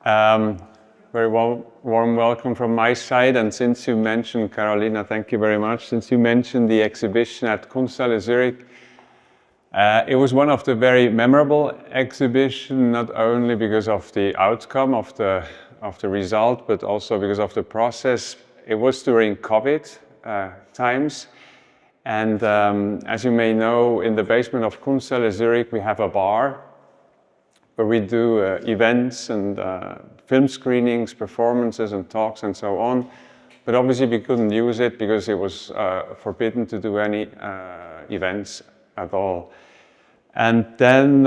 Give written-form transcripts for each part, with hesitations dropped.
Um, Very warm welcome from my side. And since you mentioned, Carolina, thank you very much. Since you mentioned the exhibition at Kunsthalle Zurich, it was one of the very memorable exhibitions, not only because of the outcome of the result, but also because of the process. It was during COVID times. And as you may know, in the basement of Kunsthalle Zurich, we have a bar where we do events and film screenings, performances and talks and so on. But obviously we couldn't use it because it was forbidden to do any events at all. And then,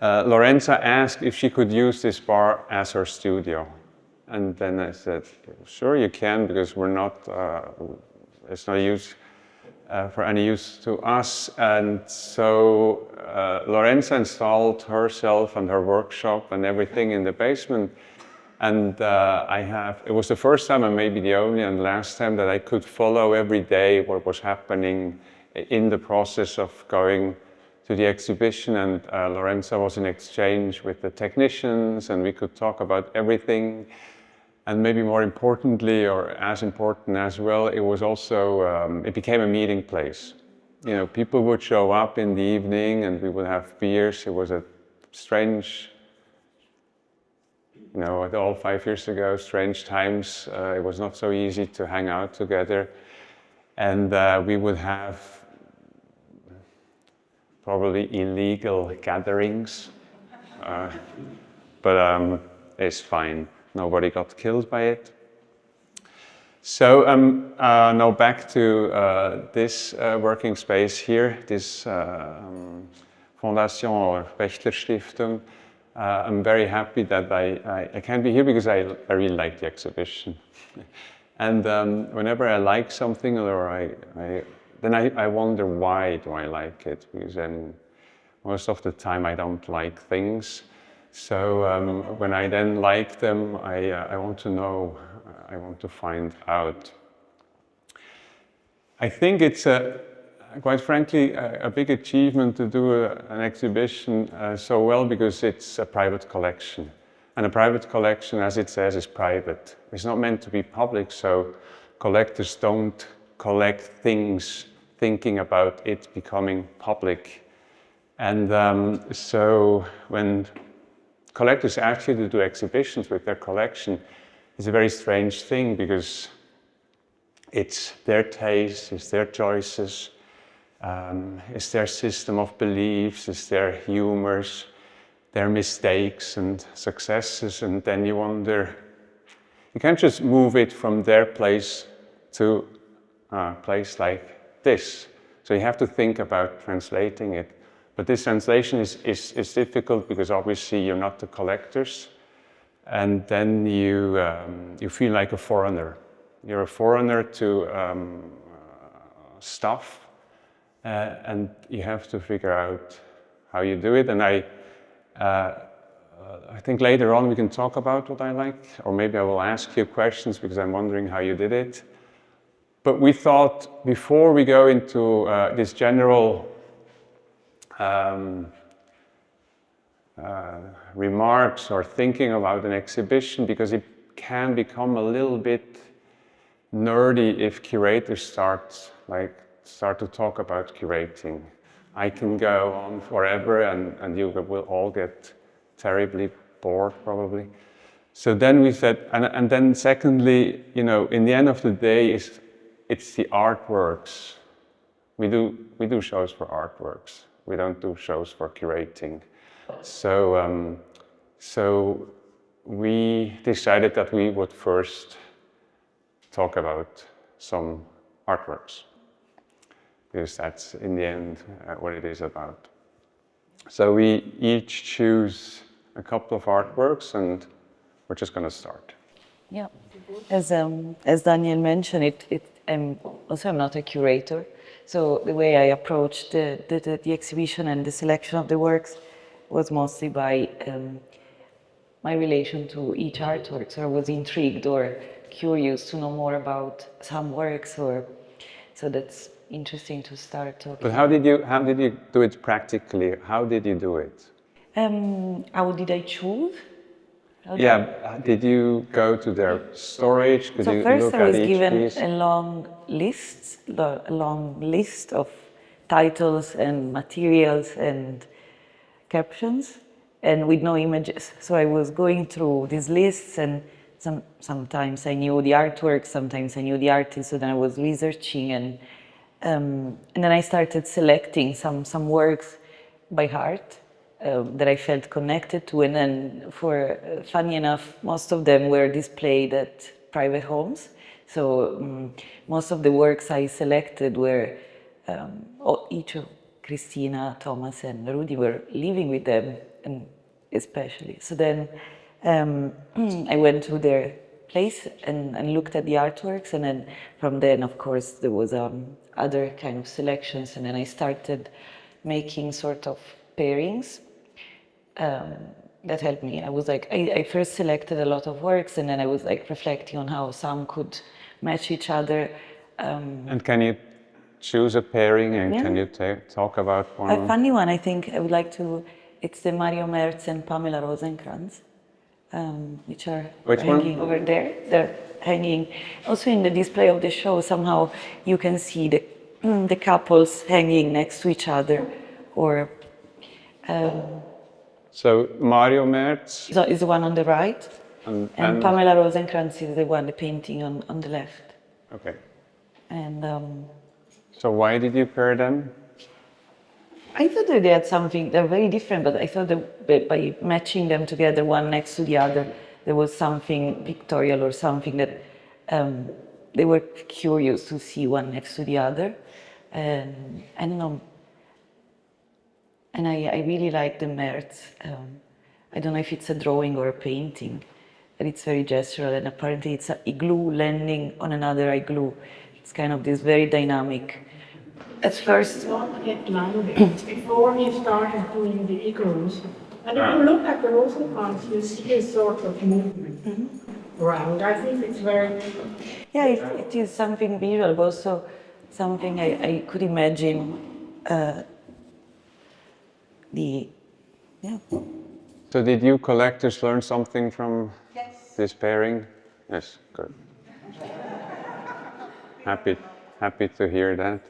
Lorenza asked if she could use this bar as her studio. And then I said, sure you can, because we're not, it's not use for any use to us. And so Lorenza installed herself and her workshop and everything in the basement. And it was the first time and maybe the only and last time that I could follow every day what was happening in the process of going to the exhibition. And Lorenza was in exchange with the technicians and we could talk about everything. And maybe more importantly, or as important as well, it was also, it became a meeting place. You know, people would show up in the evening and we would have beers. It was a strange, you know, all 5 years ago, strange times. It was not so easy to hang out together. And we would have probably illegal gatherings, but it's fine. Nobody got killed by it. So now back to this working space here, this Fondation or Bechtler Stiftung. I'm very happy that I can be here because I really like the exhibition. And whenever I like something, or then I wonder why do I like it, because then most of the time I don't like things. So when I then like them, I want to know, I want to find out. I think it's, quite frankly, a big achievement to do an exhibition so well, because it's a private collection. And a private collection, as it says, is private. It's not meant to be public, so collectors don't collect things thinking about it becoming public. And so when collectors ask you to do exhibitions with their collection, it's a very strange thing, because it's their taste, it's their choices, it's their system of beliefs, it's their humors, their mistakes and successes, and then you wonder, you can't just move it from their place to a place like this. So you have to think about translating it. But this translation is difficult because obviously you're not the collectors, and then you feel like a foreigner. You're a foreigner to stuff, and you have to figure out how you do it. And I think later on we can talk about what I like, or maybe I will ask you questions because I'm wondering how you did it. But we thought before we go into this general remarks or thinking about an exhibition, because it can become a little bit nerdy if curators start to talk about curating. I can go on forever and you will all get terribly bored probably. So then we said, and then secondly, you know, in the end of the day, it's the artworks. We do shows for artworks. We don't do shows for curating. So, so we decided that we would first talk about some artworks, because that's in the end what it is about. So we each choose a couple of artworks and we're just going to start. Yeah, as Daniel mentioned, I'm not a curator. So the way I approached the exhibition and the selection of the works was mostly by my relation to each artwork. So I was intrigued or curious to know more about some works, so that's interesting to start talking. But how did you do it practically? How did you do it? How did I choose? Yeah, did you go to their storage? Could So you first look I at was each given piece? a long list of titles and materials and captions, and with no images. So I was going through these lists, and sometimes I knew the artwork, sometimes I knew the artist. So then I was researching, and then I started selecting some works by heart that I felt connected to. And then, funny enough, most of them were displayed at private homes. So most of the works I selected were each of Christina, Thomas, and Rudy were living with them, and especially. So then I went to their place and looked at the artworks, and then from then, of course, there was other kind of selections, and then I started making sort of pairings that helped me. I was like, I first selected a lot of works, and then I was like reflecting on how some could match each other. And can you choose a pairing, and can you talk about one? A funny one, I think I would like to, it's the Mario Merz and Pamela Rosenkrantz, which are hanging over there. They're hanging also in the display of the show. Somehow you can see the couples hanging next to each other, or so Mario Merz is the one on the right, and Pamela Rosenkrantz is the one, the painting on the left. Okay. And so why did you pair them? I thought that they had something, they're very different, but I thought that by matching them together, one next to the other, there was something pictorial or something that they were curious to see one next to the other. And I don't know. And I really like the Merz. I don't know if it's a drawing or a painting, but it's very gestural, and apparently it's an igloo landing on another igloo. It's kind of this very dynamic. At first, before he started doing the igloos, and if you look at the Rosenkrantz, you see a sort of movement around. I think it's very. Yeah, it is something visual, but also something I could imagine. So did you collectors learn something from this pairing? Yes, good. Happy to hear that.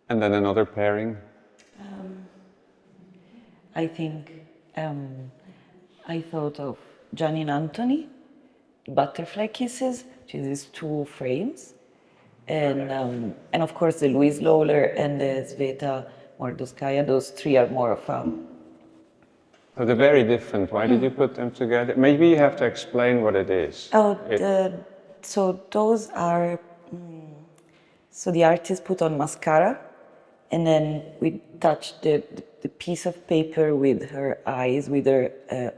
And then another pairing? I think I thought of Gianni and Anthony, Butterfly Kisses, which is these two frames, and of course the Louise Lawler and the Sveta Mordoskaya. Those three are more of So they're very different. Why did you put them together? Maybe you have to explain what it is. So those are. So the artist put on mascara, and then we touched the piece of paper with her eyes, with her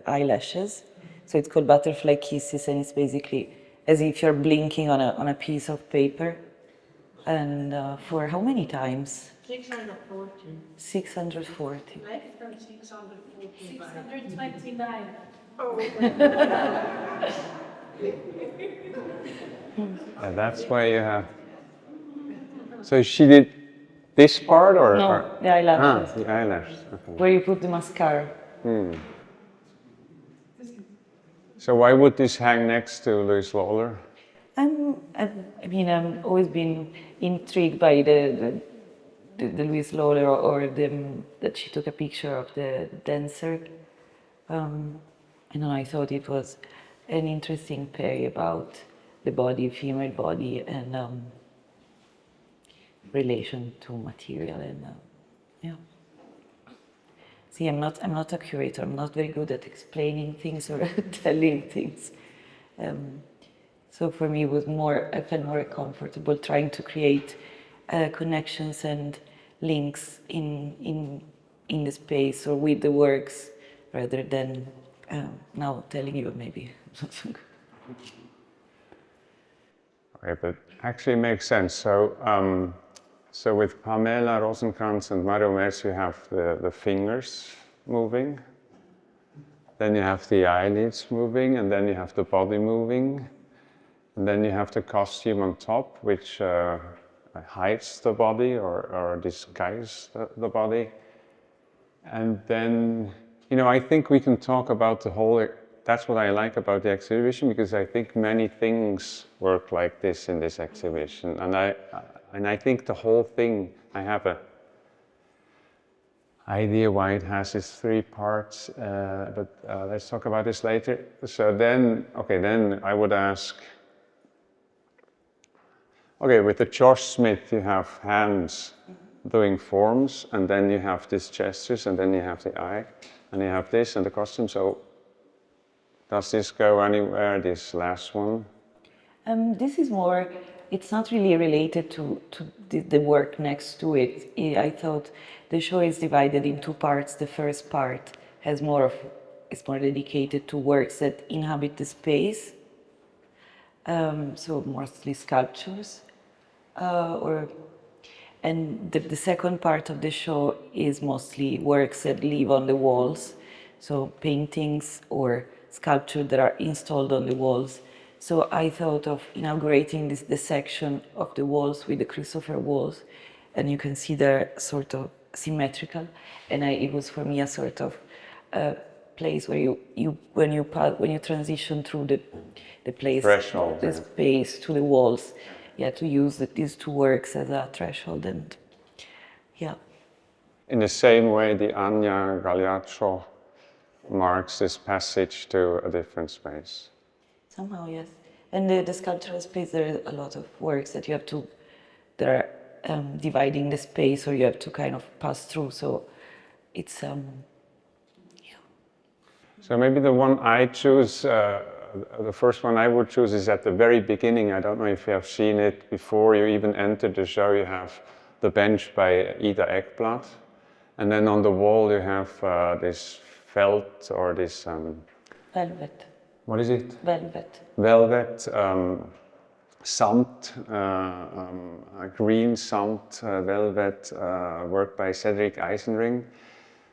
eyelashes. So it's called Butterfly Kisses, and it's basically as if you're blinking on a piece of paper. And for how many times? 640. 640. Less than 640. 629. Oh. And that's why you have. So she did this part, or? No, the eyelashes. The eyelashes. Okay. Where you put the mascara. So why would this hang next to Louise Lawler? I've always been intrigued by the Louise Lawler, or that she took a picture of the dancer. And I thought it was an interesting pair about the body, female body, and relation to material, and yeah. See, I'm not a curator. I'm not very good at explaining things or telling things. So for me, it was I felt more comfortable trying to create connections and links in the space or with the works, rather than now telling you maybe. Okay, but actually makes sense. So with Pamela Rosenkrantz and Mario Merz, you have the fingers moving, then you have the eyelids moving, and then you have the body moving, and then you have the costume on top, which hides the body or disguises the body. And then, you know, I think we can talk about the whole, that's what I like about the exhibition, because I think many things work like this in this exhibition. And I think the whole thing, I have a idea why it has its three parts, but let's talk about this later. So then, okay, then I would ask, okay, with the Josh Smith you have hands doing forms, and then you have these gestures, and then you have the eye, and you have this and the costume. So does this go anywhere, this last one? This is more, it's not really related to the work next to it. I thought the show is divided in two parts. The first part has it's more dedicated to works that inhabit the space, so mostly sculptures, and the second part of the show is mostly works that live on the walls, so paintings or sculptures that are installed on the walls. So I thought of inaugurating this section of the walls with the Christopher walls, and you can see they're sort of symmetrical, and it was for me a sort of place where when you transition through the place, Threshold, the space to the walls, to use these two works as a threshold, and In the same way, the Anya Gagliaccio marks this passage to a different space. Somehow, yes. And the sculptural space, there are a lot of works that you have to, that are dividing the space, or you have to kind of pass through. So it's, So maybe the one I choose, the first one I would choose is at the very beginning. I don't know if you have seen it before you even entered the show. You have the bench by Ida Ekblad. And then on the wall you have this felt, or this... velvet. What is it? Velvet. Velvet, samt, green samt, velvet, work by Cedric Eisenring.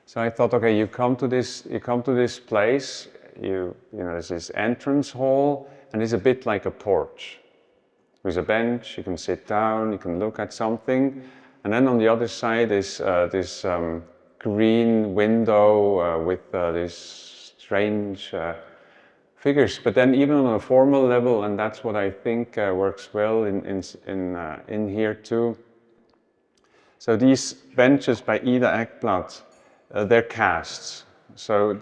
So I thought, okay, you come to this place, you know, there's this entrance hall, and it's a bit like a porch. There's a bench, you can sit down, you can look at something, and then on the other side is this green window with these strange figures. But then even on a formal level, and that's what I think works well in here too. So these benches by Ida Ekblad, they're casts. So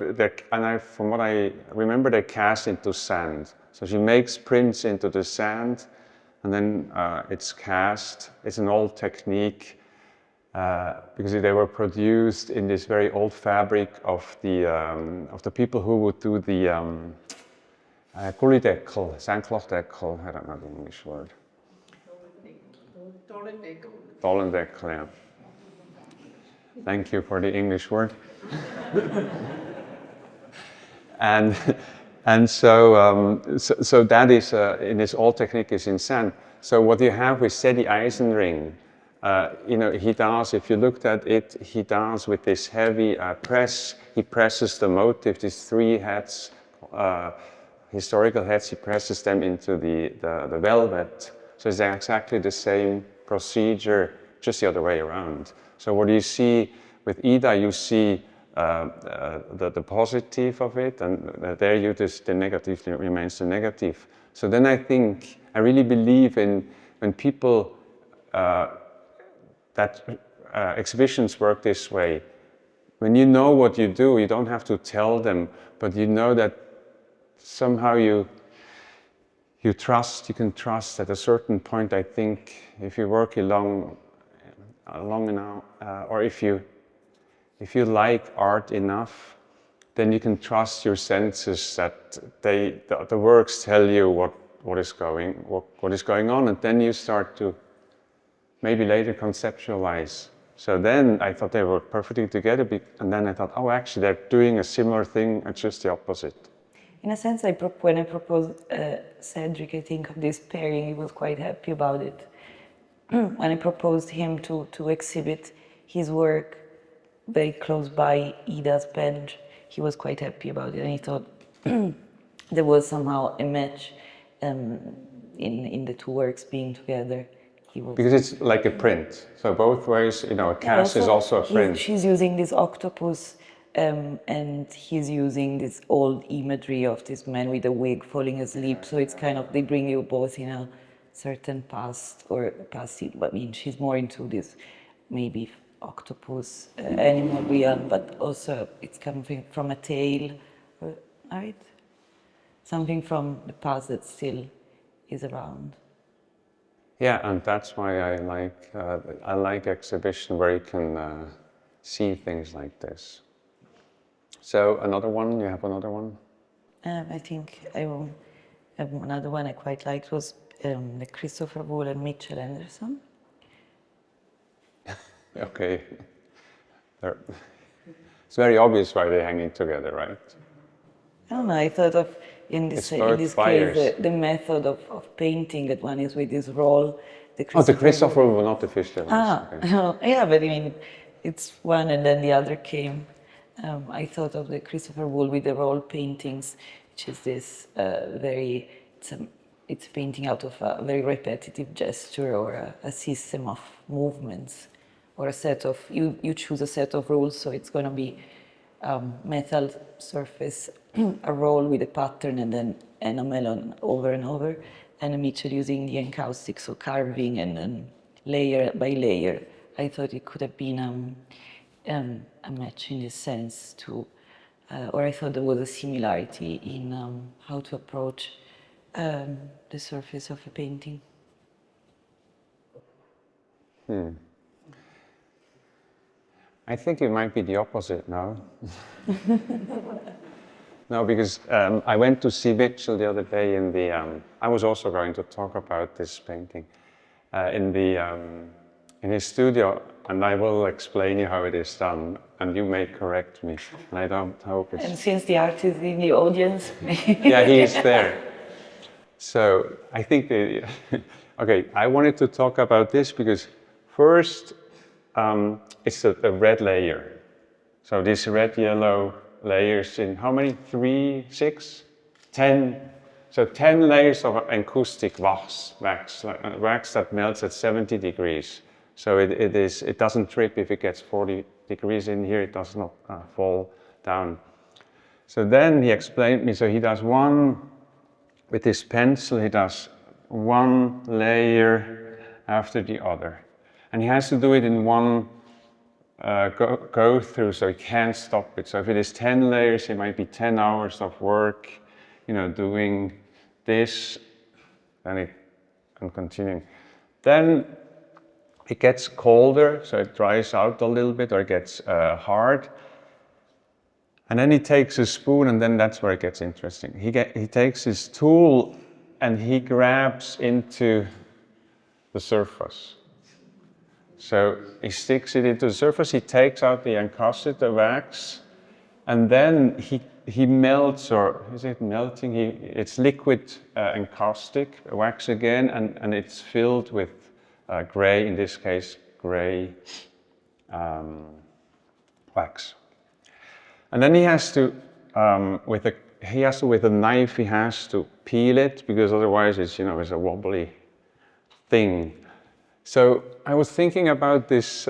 from what I remember, they're cast into sand. So she makes prints into the sand, and then it's cast. It's an old technique because they were produced in this very old fabric of the people who would do the Gullideckel, Sandklochdeckel, I don't know the English word. Dollendeckel, yeah. Thank you for the English word. and so that is, in this old technique, is in sand. So what you have with Cedi Eisenring, you know, he does, if you looked at it, he does with this heavy press, he presses the motif, these three heads, historical heads, he presses them into the velvet. So it's exactly the same procedure, just the other way around. So what you see with Ida, you see the positive of it, and there you just, the negative remains the negative. So then I think, I really believe in when people, that exhibitions work this way. When you know what you do, you don't have to tell them, but you know that somehow you can trust at a certain point. I think if you work long enough, or if you like art enough, then you can trust your senses that the works tell you what is going on, and then you start to maybe later conceptualize. So then I thought they were perfectly together, and then I thought, oh, actually they're doing a similar thing, it's just the opposite. In a sense, when I proposed Cedric, I think, of this pairing, he was quite happy about it. When I proposed him to exhibit his work very close by Ida's bench, he was quite happy about it, and he thought there was somehow a match in the two works being together. he was. Because it's like a print. So both ways, you know, a cast is also a print. She's using this octopus, and he's using this old imagery of this man with a wig falling asleep. So it's kind of, they bring you both in a certain past, or past. I mean, she's more into this maybe octopus animal realm, but also it's coming from a tale, right? Something from the past that still is around. Yeah, and that's why I like exhibition where you can see things like this. So another one, you have another one? I think I will have another one I quite liked was the Christopher Wool and Mitchell Anderson. Okay. It's very obvious why they're hanging together, right? I don't know, I thought of, in this case, the method of painting, that one is with this roll. The Christopher Wool, not the Fischler ones. Okay. Yeah, but I mean, it's one and then the other came. I thought of the Christopher Wool with the roll paintings, which is this it's painting out of a very repetitive gesture, or a system of movements, or a set of, you choose a set of rules, so it's going to be metal surface, a roll with a pattern, and then enamel on over and over, and Mitchell using the encaustic, so carving and then layer by layer. I thought it could have been a match in this sense too, or I thought there was a similarity in how to approach the surface of a painting. I think it might be the opposite now. No, because I went to see Mitchell the other day in the, I was also going to talk about this painting, in his studio, and I will explain you how it is done, and you may correct me, and I don't hope it's... And since the artist is in the audience... Yeah, he is there. So I think, okay, I wanted to talk about this because first, it's a red layer. So these red-yellow layers in how many? 3, 6, 10. So 10 layers of acoustic wax that melts at 70 degrees. So it doesn't trip if it gets 40 degrees in here, it does not fall down. So then he explained me, so he does one, with his pencil, he does one layer after the other. And he has to do it in one go through, so he can't stop it. So if it is 10 layers, it might be 10 hours of work, you know, doing this, and continuing. Then it gets colder, so it dries out a little bit, or it gets hard. And then he takes a spoon, and then that's where it gets interesting. He takes his tool, and he grabs into the surface. So he sticks it into the surface, he takes out the encaustic, the wax, and then he melts, or is it melting? It's liquid encaustic wax again, and it's filled with gray, in this case, gray wax. And then he has to, with a knife, he has to peel it, because otherwise it's, you know, it's a wobbly thing. So I was thinking about this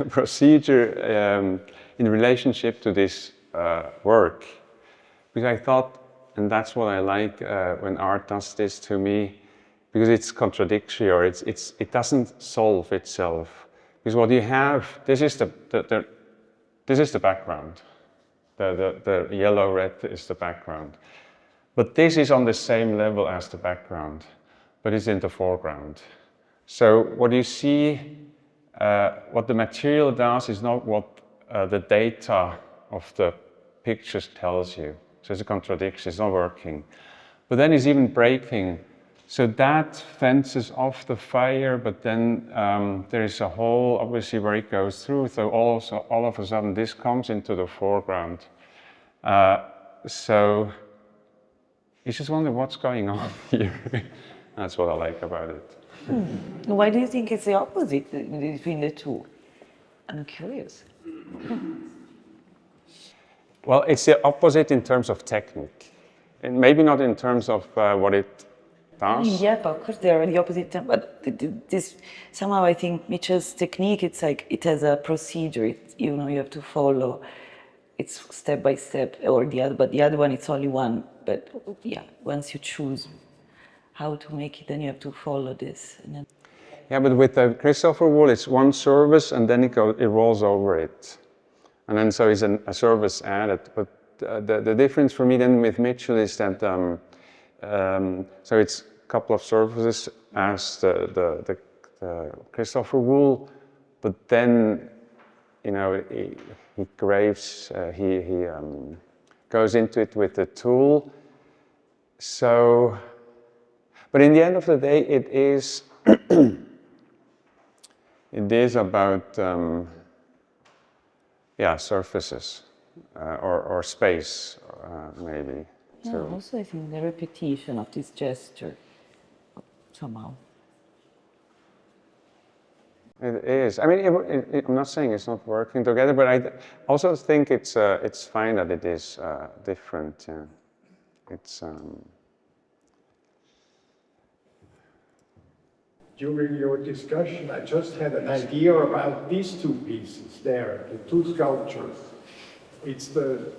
procedure in relationship to this work, because I thought, and that's what I like when art does this to me, because it's contradictory, or it doesn't solve itself. Because what you have, this is the background. The yellow-red is the background. But this is on the same level as the background, but it's in the foreground. So what you see, what the material does is not what the data of the pictures tells you. So it's a contradiction, it's not working. But then it's even breaking. So that fences off the fire, but then there is a hole, obviously, where it goes through. So all of a sudden, this comes into the foreground. So you just wonder what's going on here. That's what I like about it. Why do you think it's the opposite between the two? I'm curious. Well, it's the opposite in terms of technique. And maybe not in terms of what it task. Yeah, but of course they are the opposite. But this somehow I think Mitchell's technique. It's like it has a procedure. You know, you have to follow. It's step by step, or the other. But the other one, it's only one. But yeah, once you choose how to make it, then you have to follow this. And then Yeah, but with the Christopher wool, it's one surface and then it rolls over it. And then so it's a surface added. But the difference for me then with Mitchell is that, so it's a couple of surfaces as the Christopher wool, but then, you know, he graves, he goes into it with the tool. So, but in the end of the day, it is it is about yeah, surfaces or space maybe. yeah, So also I think the repetition of this gesture somehow. it is. I mean, I'm not saying it's not working together, but I also think it's fine that it is different. Yeah, it's. During your discussion, I just had an idea about these two pieces there, the two sculptures. It's the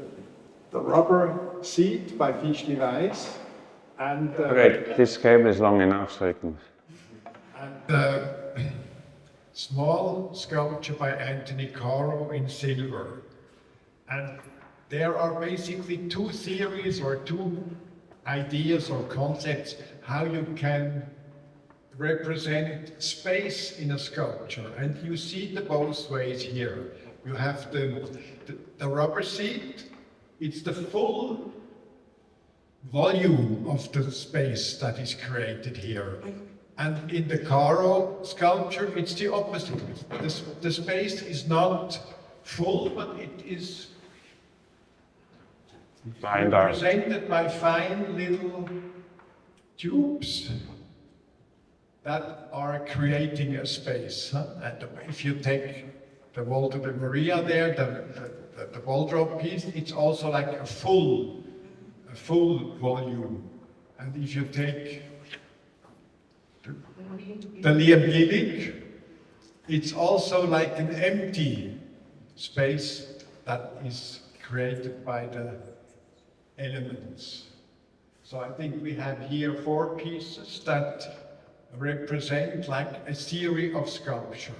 rubber seat by Fischli Weiss and Okay, this cable is long enough so you can. and the small sculpture by Anthony Caro in silver. And there are basically two theories or two ideas or concepts how you can represent space in a sculpture, and you see the both ways here. You have the rubber seat, it's the full volume of the space that is created here. And in the Caro sculpture, it's the opposite. The space is not full, but it is represented by fine little tubes that are creating a space. Huh? And if you take the Walter de Maria there, the ball drop piece, it's also like a full volume. And if you take the Liam Liebig, it's also like an empty space that is created by the elements. So I think we have here 4 pieces that represent like a theory of sculpture.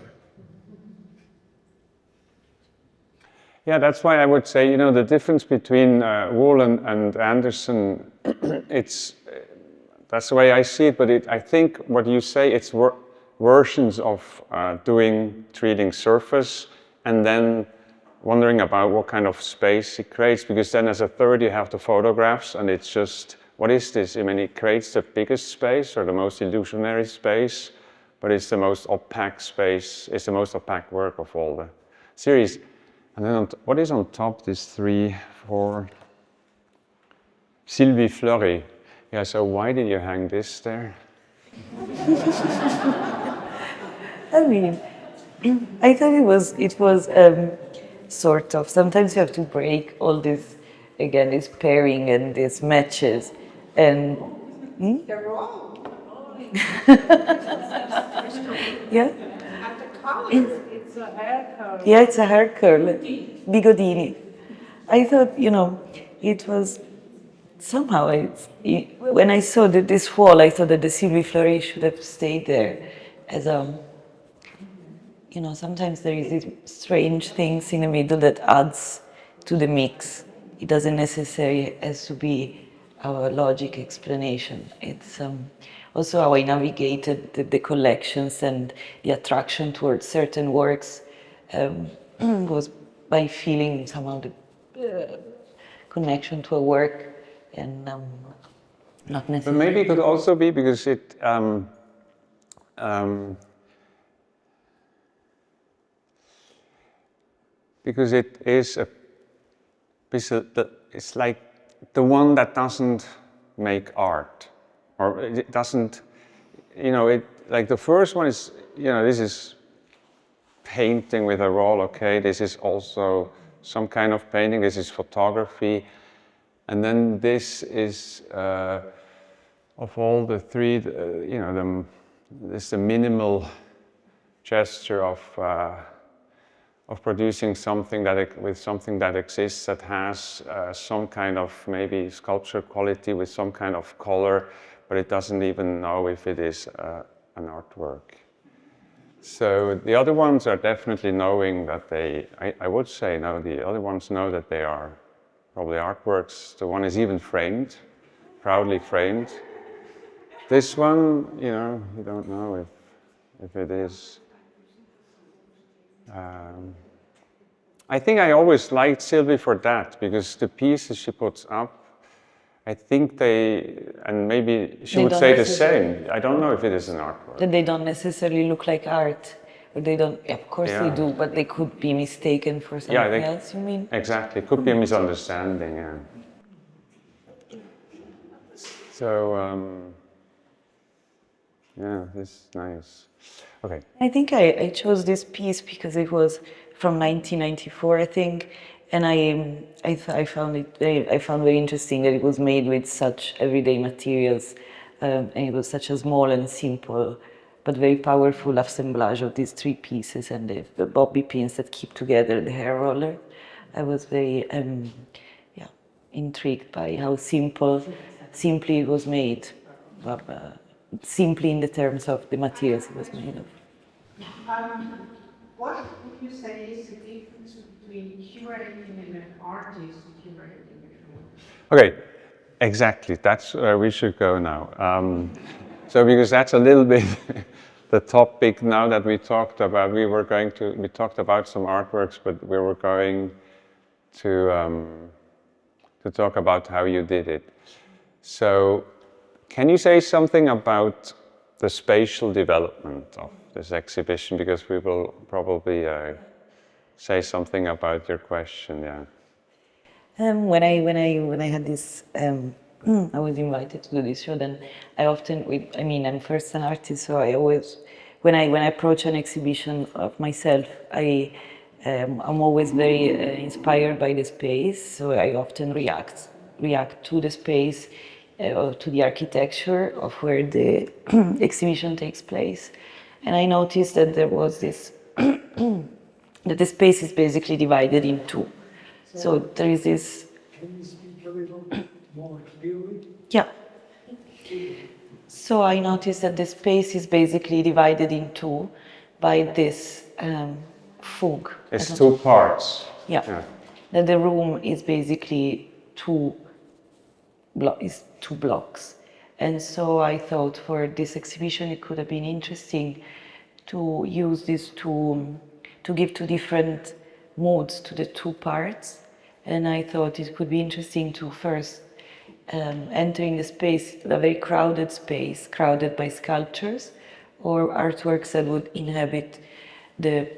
Yeah, that's why I would say, you know, the difference between Wool and Anderson, that's the way I see it, but I think what you say, it's versions of treating surface and then wondering about what kind of space it creates, because then as a third you have the photographs and it's just, what is this? I mean, it creates the biggest space or the most illusionary space, but it's the most opaque space, it's the most opaque work of all the series. And then what is on top, this 3, 4? Sylvie Fleury. Yeah, so why did you hang this there? I mean, I thought it was sort of, sometimes you have to break all this, again, this pairing and these matches. And They're wrong. yeah, At the college, it's a hair color. yeah, it's a hair curl, bigodini. I thought, you know, it was somehow, when I saw this wall, I thought that the Sylvie Fleury should have stayed there as a, you know, sometimes there is these strange things in the middle that adds to the mix. It doesn't necessarily has to be our logic explanation. It's also how I navigated the collections and the attraction towards certain works was by feeling somehow the connection to a work and not necessarily. But maybe it could also be because it because it is it's like the one that doesn't make art, or it doesn't, you know, it like the first one is, you know, this is painting with a roll, okay, this is also some kind of painting, this is photography, and then this is of all the three, you know, this the minimal gesture of producing something with something that exists, that has some kind of maybe sculpture quality with some kind of color, but it doesn't even know if it is an artwork. So the other ones are definitely knowing that I would say no, the other ones know that they are probably artworks. The one is even framed, proudly framed. This one, you know, you don't know if it is. I think I always liked Sylvie for that, because the pieces she puts up, I think and maybe she would say the same. I don't know if it is an artwork. That they don't necessarily look like art. Or they don't, yeah, of course they do, but they could be mistaken for something else, you mean? Exactly, it could be a misunderstanding, yeah. So, yeah, this is nice. Okay. I think I chose this piece because it was from 1994, I think, and I found it very interesting that it was made with such everyday materials, and it was such a small and simple but very powerful assemblage of these three pieces and the bobby pins that keep together the hair roller. I was very intrigued by how simply it was made, simply in the terms of the materials it was made of. What would you say is the difference between curating and an artist curating? Okay, exactly. That's where we should go now. So because that's a little bit the topic now that we talked about. We talked about some artworks, but we were going to talk about how you did it. So can you say something about the spatial development of this exhibition? Because we will probably say something about your question, yeah. When I had this, I was invited to do this show. Then I'm first an artist, so I always, when I approach an exhibition of myself, I'm always very inspired by the space. So I often react to the space or to the architecture of where the exhibition takes place. And I noticed that there was this that the space is basically divided in two. So there is this. Can you speak a little more clearly? Yeah. So I noticed that the space is basically divided in two by this fug. It's two parts. Yeah. That the room is basically two blocks. And so I thought for this exhibition it could have been interesting to use this to give two different moods to the two parts. And I thought it could be interesting to first entering the space, a very crowded space, crowded by sculptures or artworks that would inhabit the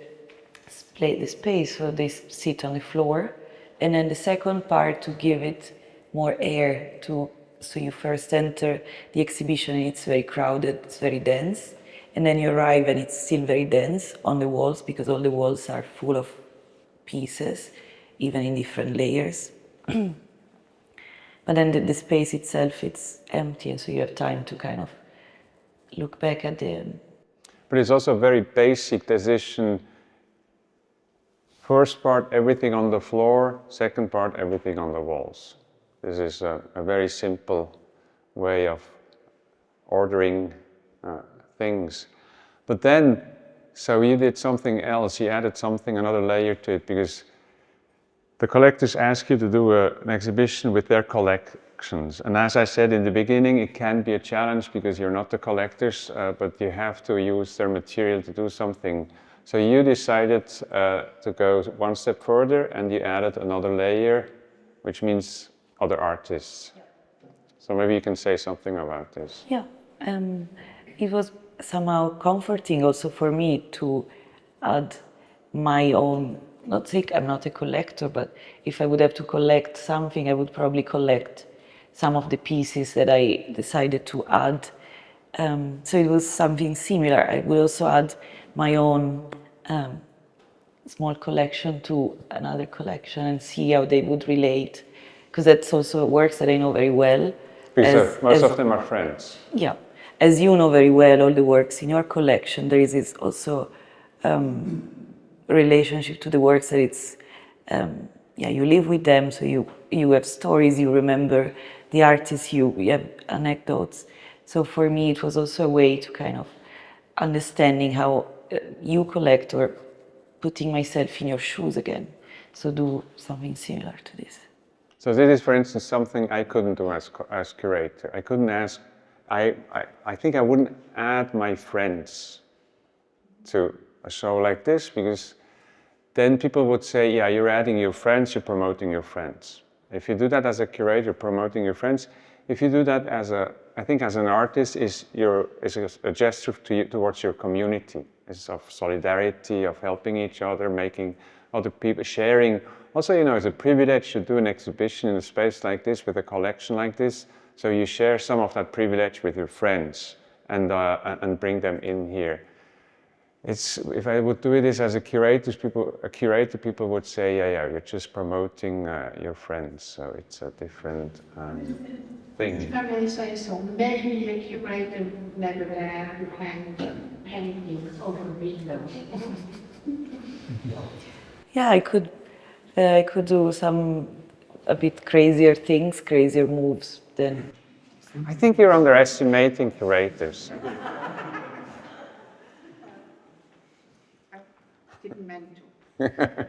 space, so they sit on the floor. And then the second part to give it more air so you first enter the exhibition and it's very crowded, it's very dense. And then you arrive and it's still very dense on the walls because all the walls are full of pieces, even in different layers. But then the space itself, it's empty, and so you have time to kind of look back at the... But it's also a very basic decision. First part, everything on the floor. Second part, everything on the walls. This is a very simple way of ordering things. But then, so you did something else. You added another layer to it, because the collectors ask you to do an exhibition with their collections. And as I said in the beginning, it can be a challenge because you're not the collectors, but you have to use their material to do something. So you decided to go one step further and you added another layer, which means other artists. So maybe you can say something about this. Yeah, it was somehow comforting also for me to add my own. Not say I'm not a collector, but if I would have to collect something, I would probably collect some of the pieces that I decided to add. So it was something similar. I would also add my own small collection to another collection and see how they would relate, because that's also works that I know very well. Because most of them are friends. Yeah, as you know very well, all the works in your collection, there is this also relationship to the works that it's, yeah, you live with them, so you have stories, you remember the artists, you have anecdotes. So for me, it was also a way to kind of understanding how you collect, or putting myself in your shoes again. So do something similar to this. So this is, for instance, something I couldn't do as curator. I couldn't ask, I think I wouldn't add my friends to a show like this, because then people would say, yeah, you're adding your friends, you're promoting your friends. If you do that as a curator, promoting your friends. If you do that as I think as an artist, is a gesture towards your community. It's of solidarity, of helping each other, making other people, sharing. Also, you know, it's a privilege to do an exhibition in a space like this, with a collection like this. So you share some of that privilege with your friends and bring them in here. If I would do it as a curator, people would say, yeah, you're just promoting your friends. So it's a different thing. If I may say so, maybe the curator never hang paintings over windows. Yeah, I could do some a bit crazier things, crazier moves than. I think you're underestimating curators. Didn't mean to.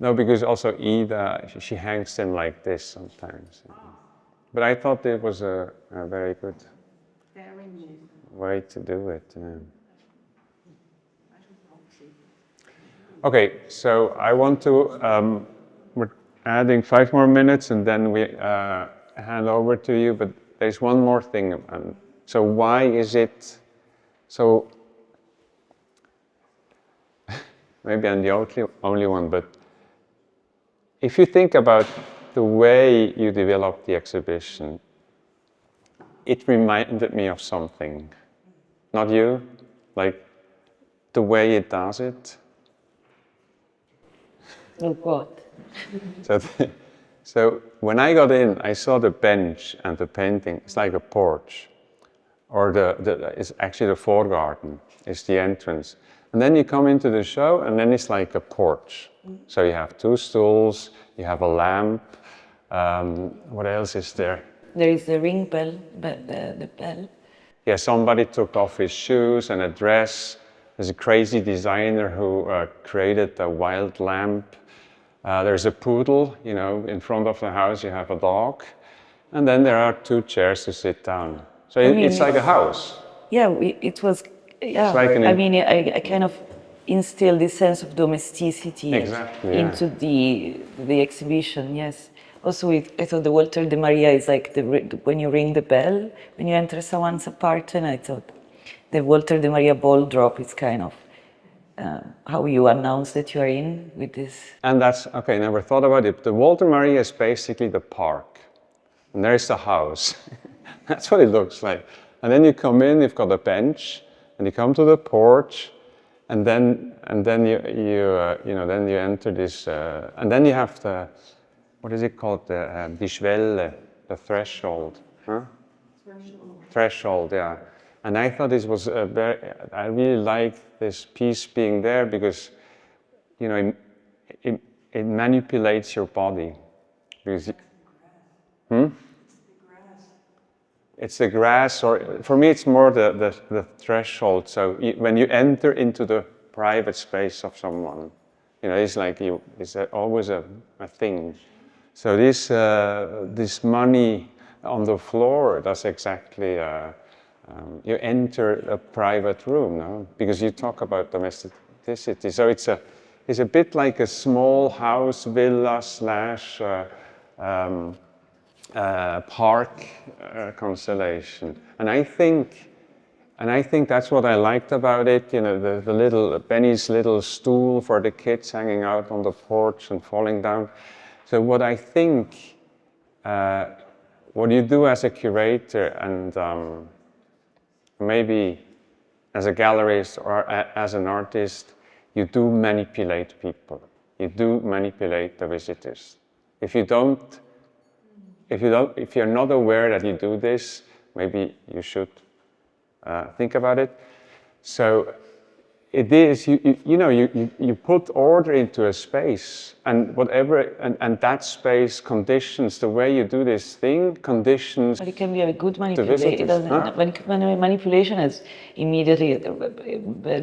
No, because also Ida, she hangs them like this sometimes. But I thought it was a very good Very new. way to do it. Yeah. Okay, so I want to, we're adding 5 more minutes and then we hand over to you, but there's one more thing. So why is it, so maybe I'm the only one, but if you think about the way you developed the exhibition, it reminded me of something. Not you? Like the way it does it? Oh God. So when I got in, I saw the bench and the painting. It's like a porch, or it's actually the Vorgarten. It's the entrance, and then you come into the show, and then it's like a porch. So you have 2 stools, you have a lamp. What else is there? There is the ring bell, but the bell. Yeah, somebody took off his shoes and a dress. There's a crazy designer who created a wild lamp. There's a poodle, you know, in front of the house you have a dog. And then there are 2 chairs to sit down. So it's like a house. Yeah, it was, yeah. It's like I kind of instilled this sense of domesticity Exactly, into the exhibition, yes. Also, I thought the Walter de Maria is like when you ring the bell, when you enter someone's apartment, I thought the Walter de Maria ball drop is kind of how you announce that you are in with this. And that's, okay, never thought about it. The Walter Maria is basically the park. And there's the house. That's what it looks like. And then you come in, you've got a bench, and you come to the porch, and then you enter this, and then you have the, what is it called, die Schwelle, the threshold, huh? Threshold, yeah. And I thought this was I really liked this piece being there because, you know, it manipulates your body. Because, It's the grass, or for me it's more the threshold. So when you enter into the private space of someone, you know, it's like it's always a thing. So this money on the floor, that's exactly, you enter a private room, no? Because you talk about domesticity. So it's a bit like a small house, villa slash park constellation. And I think that's what I liked about it. You know, the little Benny's little stool for the kids hanging out on the porch and falling down. So what I think, what you do as a curator and maybe as a gallerist or as an artist, you do manipulate people. You do manipulate the visitors. If you don't, if you're not aware that you do this, maybe you should think about it. So it is, you put order into a space, and whatever, and that space conditions the way you do this thing, conditions. But it can be a good manipulation. Manipulation has immediately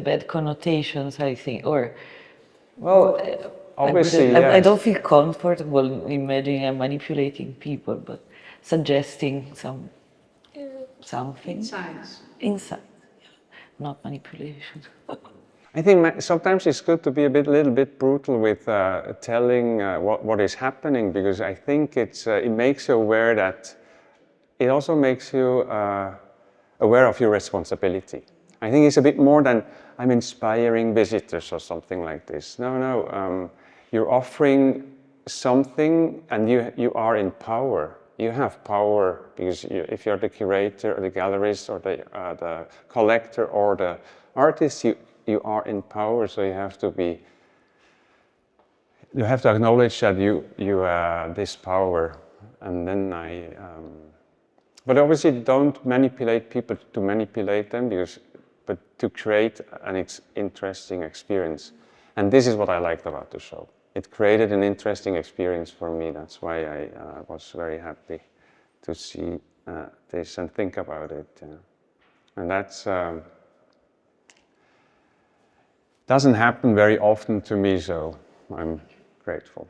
bad connotations, I think. Or, well, obviously, yes. I don't feel comfortable imagining I'm manipulating people, but suggesting something. Insights. Insight, yeah. Not manipulation. I think sometimes it's good to be a little bit brutal with telling what is happening, because I think it makes you aware that it also makes you aware of your responsibility. I think it's a bit more than I'm inspiring visitors or something like this. No, you're offering something, and you are in power. You have power because if you're the curator or the gallerist or the collector or the artist, you are in power, so you have to acknowledge that you this power, and then but obviously don't manipulate people to manipulate them, but to create an interesting experience. And this is what I liked about the show. It created an interesting experience for me. That's why I was very happy to see this and think about it. And that's doesn't happen very often to me, so I'm grateful.